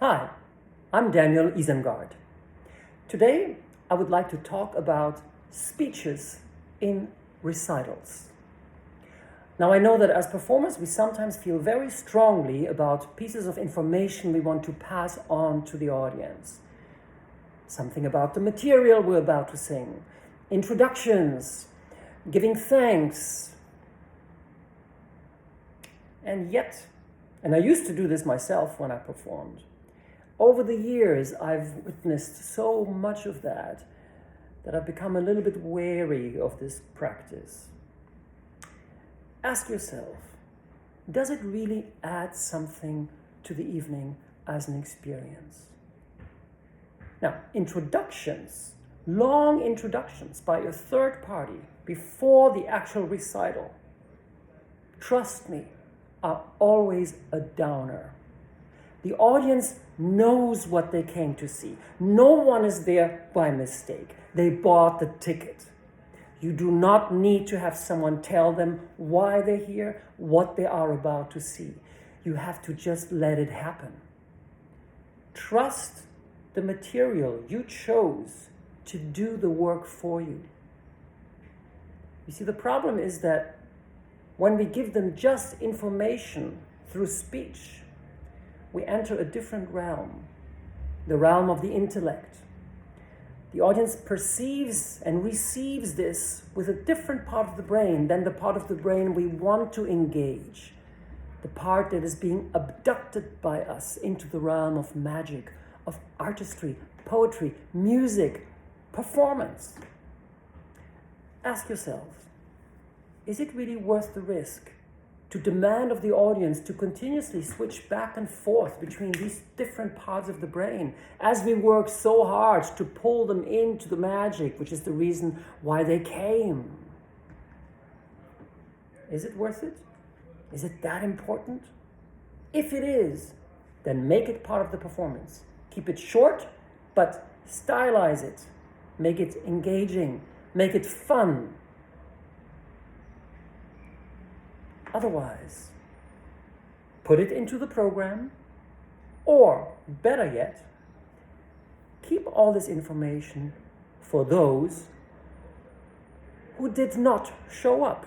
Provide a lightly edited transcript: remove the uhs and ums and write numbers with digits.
Hi, I'm Daniel Isengard. Today, I would like to talk about speeches in recitals. Now, I know that as performers, we sometimes feel very strongly about pieces of information we want to pass on to the audience. Something about the material we're about to sing, introductions, giving thanks. And yet, and I used to do this myself when I performed, over the years, I've witnessed so much of that I've become a little bit wary of this practice. Ask yourself, does it really add something to the evening as an experience? Now, introductions, long introductions by a third party before the actual recital, trust me, are always a downer. The audience knows what they came to see. No one is there by mistake. They bought the ticket. You do not need to have someone tell them why they're here, what they are about to see. You have to just let it happen. Trust the material you chose to do the work for you. You see, the problem is that when we give them just information through speech, we enter a different realm, the realm of the intellect. The audience perceives and receives this with a different part of the brain than the part of the brain we want to engage, the part that is being abducted by us into the realm of magic, of artistry, poetry, music, performance. Ask yourselves, is it really worth the risk to demand of the audience to continuously switch back and forth between these different parts of the brain as we work so hard to pull them into the magic, which is the reason why they came? Is it worth it? Is it that important? If it is, then make it part of the performance. Keep it short, but stylize it. Make it engaging. Make it fun. Otherwise, put it into the program, or better yet, keep all this information for those who did not show up.